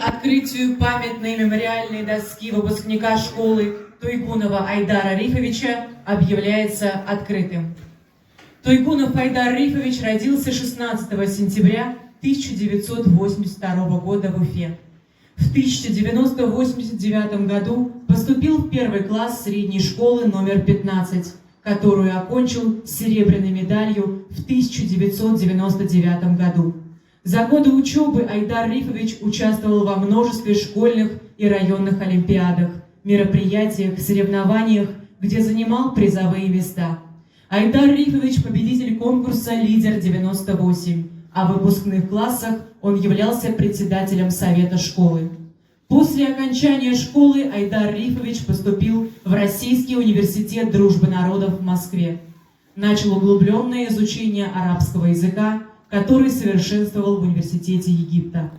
открытию памятной мемориальной доски выпускника школы Туйгунова Айдара Рифовича объявляется открытым. Туйгунов Айдар Рифович родился 16 сентября 1982 года в Уфе. В 1989 году поступил в первый класс средней школы номер 15, которую окончил с серебряной медалью в 1999 году. За годы учебы Айдар Рифович участвовал во множестве школьных и районных олимпиадах, мероприятиях, соревнованиях, где занимал призовые места. Айдар Рифович – победитель конкурса «Лидер-98», а в выпускных классах он являлся председателем совета школы. После окончания школы Айдар Рифович поступил в Российский университет дружбы народов в Москве. Начал углубленное изучение арабского языка, который совершенствовал в университете Египта.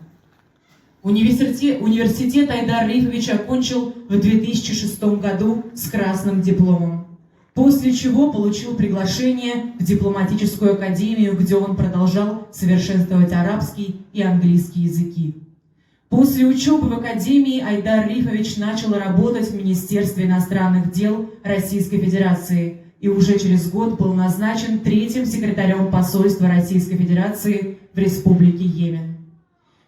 Университет Айдар Рифович окончил в 2006 году с красным дипломом, после чего получил приглашение в дипломатическую академию, где он продолжал совершенствовать арабский и английский языки. После учебы в академии Айдар Рифович начал работать в Министерстве иностранных дел Российской Федерации и уже через год был назначен третьим секретарем посольства Российской Федерации в Республике Йемен.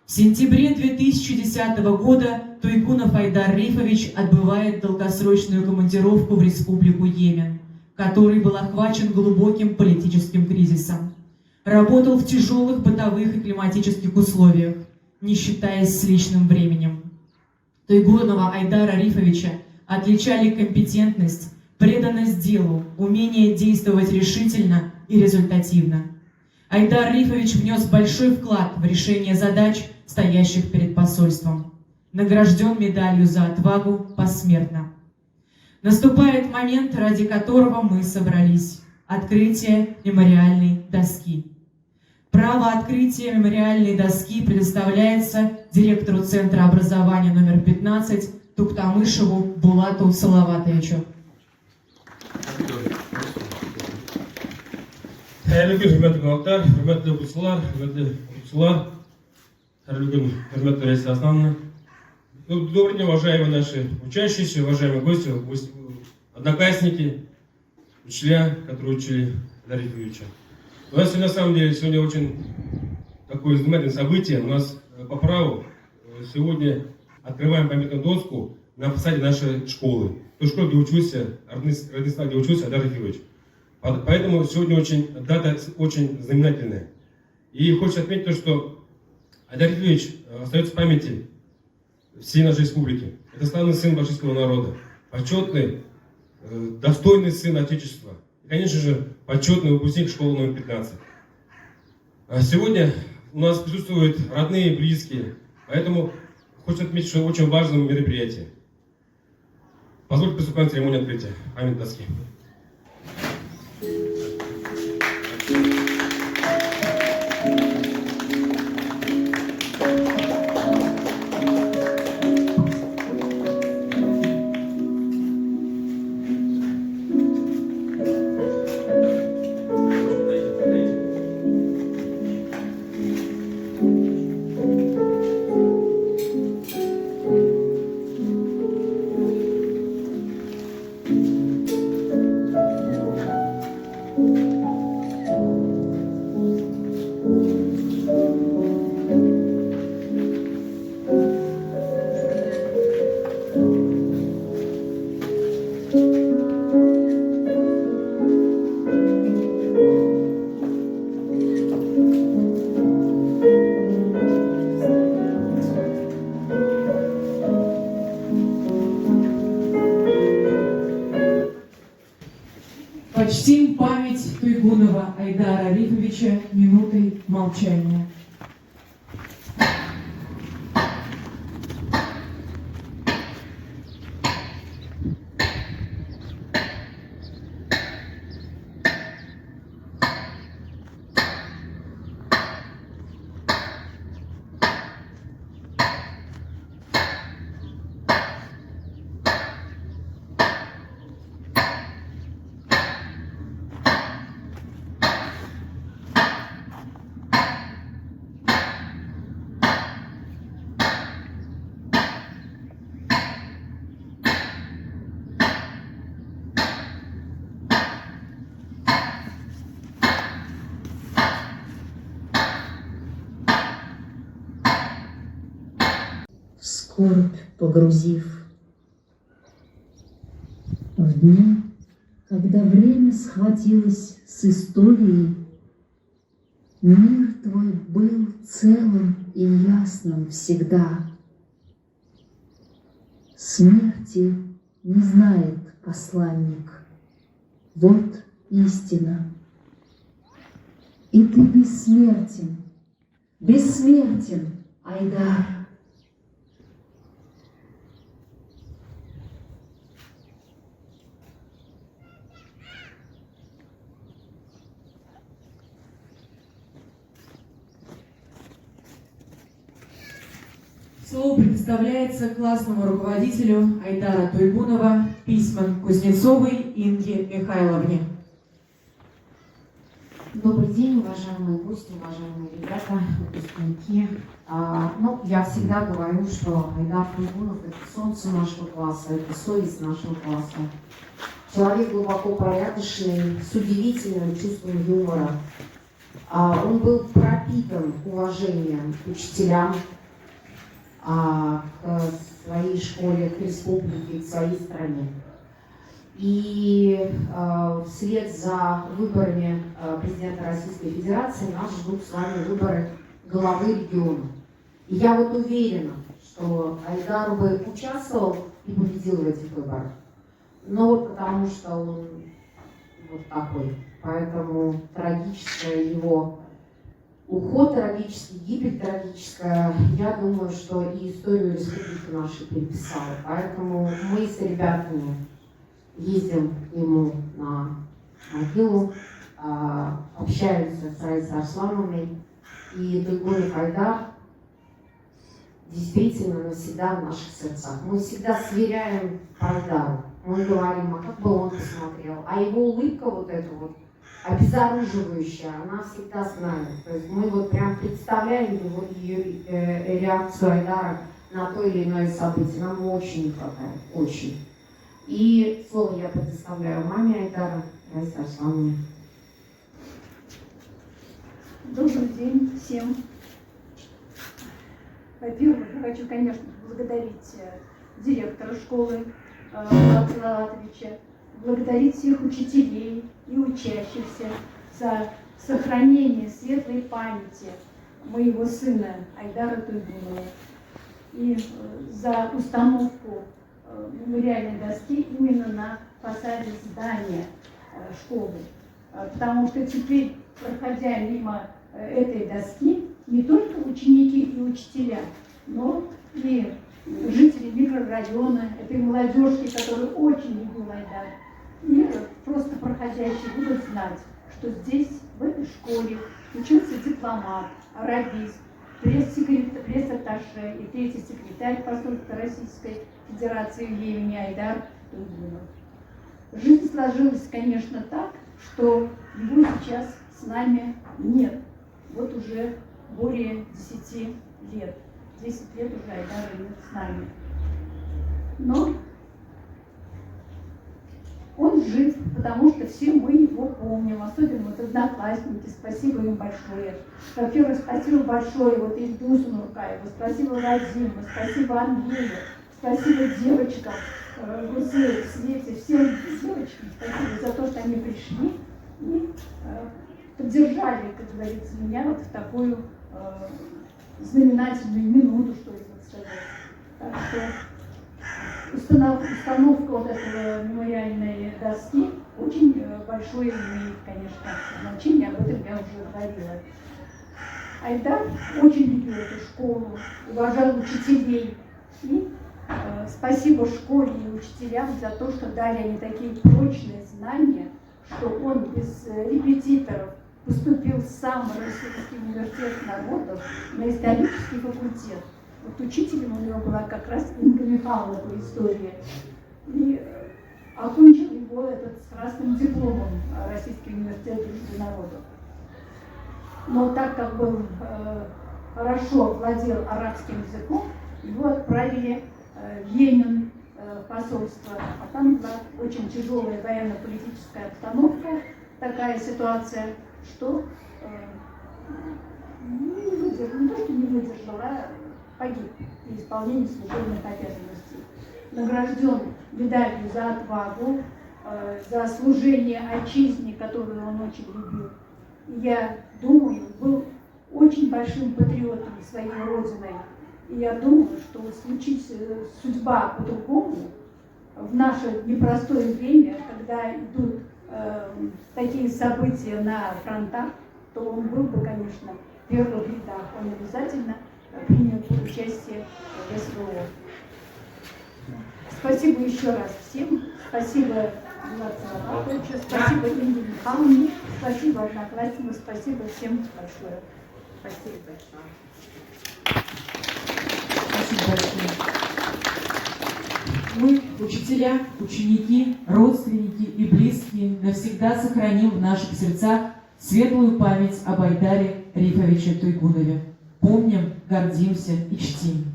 В сентябре 2010 года Туйгунов Айдар Рифович отбывает долгосрочную командировку в Республику Йемен, который был охвачен глубоким политическим кризисом. Работал в тяжелых бытовых и климатических условиях, не считаясь с личным временем. Туйгунова Айдара Рифовича отличали компетентность, преданность делу, умение действовать решительно и результативно. Айдар Рифович внес большой вклад в решение задач, стоящих перед посольством. Награжден медалью за отвагу посмертно. Наступает момент, ради которого мы собрались – открытие мемориальной доски. Право открытия мемориальной доски предоставляется директору Центра образования номер 15 Туктамышеву Булату Салаватовичу. Хәерле көн, хөрмәтле қонақтар, хөрмәтле оқушылар, хөрмәтле Раиса Асановна. Добрый день, уважаемые наши учащиеся, уважаемые гости, одноклассники, учителя, которые учили Айдара Рифовича. У нас на самом деле сегодня очень такое знаменательное событие. У нас по праву сегодня открываем памятную доску на фасаде нашей школы. Той школы, где учился, где учился Айдар Рифович. Поэтому сегодня дата очень знаменательная. И хочется отметить то, что Айдар Рифович остается в памяти всей нашей республики. Это славный сын башкирского народа, почетный, достойный сын Отечества. И, конечно же, почетный выпускник школы номер 15. Сегодня у нас присутствуют родные и близкие, поэтому хочется отметить, что очень важное мероприятие. Позвольте приступать к церемонии открытия памятной доски. Почтим память Туйгунова Айдара Рифовича минутой молчания. скорбь погрузив. В дни, когда время схватилось с историей, мир твой был целым и ясным всегда. Смерти не знает посланник, вот истина. И ты бессмертен, бессмертен, Айдар. Слово предоставляется классному руководителю Айдара Туйгунова Письман Кузнецовой Инге Михайловне. Добрый день, уважаемые гости, уважаемые ребята, выпускники. Я всегда говорю, что Айдар Туйгунов – это солнце нашего класса, это совесть нашего класса. Человек глубоко порядочный, с удивительным чувством юмора. Он был пропитан уважением к учителям, к своей школе, к республике, к своей стране. И вслед за выборами президента Российской Федерации нас ждут с вами выборы главы региона. И я вот уверена, что Айдар бы участвовал и победил в этих выборах. Но вот потому что он вот такой. Поэтому трагическая его уход, трагический, гибель трагическая, я думаю, что и историю республики нашей переписала. Поэтому мы с ребятами ездим к нему на могилу, общаемся с Раисой Арслановной. И Туйгунов Айдар действительно навсегда в наших сердцах. Мы всегда сверяем Айдару. Мы говорим, а как бы он посмотрел. А его улыбка вот эта вот, обезоруживающая, она всегда с нами. То есть мы вот прям представляем его, ее реакцию Айдара на то или иное событие. Нам очень не хватает, очень. И слово я предоставляю маме Айдара, Раисе Арслановне. Добрый день всем. Во-первых, я хочу, конечно, поблагодарить директора школы Влада Салаватовича, благодарить всех учителей и учащихся за сохранение светлой памяти моего сына Айдара Туйгунова и за установку мемориальной доски именно на фасаде здания школы. Потому что теперь, проходя мимо этой доски, не только ученики и учителя, но и жители микрорайона, этой молодежки, которая очень любила Айдар, и просто проходящие будут знать, что здесь, в этой школе, учился дипломат, арабист, пресс-атташе и третий секретарь посольства Российской Федерации в Йемене Айдар Туйгунов. Жизнь сложилась, конечно, так, что его сейчас с нами нет. Вот уже более 10 лет. 10 лет уже Айдара нет с нами. Но он жив, потому что все мы его помним, особенно вот одноклассники. Спасибо им большое. Во-первых, спасибо большое вот Ильдусу Нуркаеву, спасибо Вадиму, спасибо Андрею, спасибо девочкам, Гузе, Свете, всем девочкам спасибо за то, что они пришли и поддержали, как говорится, меня вот в такую знаменательную минуту, что ли, вот сказать. Так что установка вот этого мемориальной доски очень большое имеет, конечно, значение, об этом я уже говорила. Айдар очень любил эту школу, уважал учителей. И спасибо школе и учителям за то, что дали они такие прочные знания, что он без репетиторов поступил сам в Российский университет народов на исторический факультет. Вот учителем у него была как раз Инга Михайловна по истории. И окончил его этот с красным дипломом Российский университет народов. Но так как был хорошо владел арабским языком, его отправили в Йемен, посольство. А там была очень тяжелая военно-политическая обстановка, такая ситуация, что не то, что не выдержал, а погиб. при исполнении служебных обязанностей. Награжден медалью за отвагу, за служение отчизне, которую он очень любил. И я думаю, был очень большим патриотом своей Родины. И я думаю, что случись судьба по-другому, в наше непростое время, когда идут такие события на фронтах, то он был бы, конечно, в первых рядах. Он обязательно принял бы участие в СВО. Спасибо еще раз всем. Спасибо Влад Салаватовичу, спасибо Инге Михайловне, спасибо одноклассникам, спасибо всем большое. Спасибо большое. Спасибо большое. Мы, учителя, ученики, родственники и близкие, навсегда сохраним в наших сердцах светлую память об Айдаре Рифовиче Туйгунове. Помним, гордимся и чтим.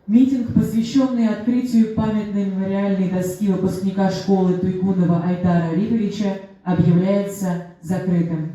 Митинг, посвященный открытию памятной мемориальной доски выпускника школы Туйгунова Айдара Рифовича, объявляется закрытым.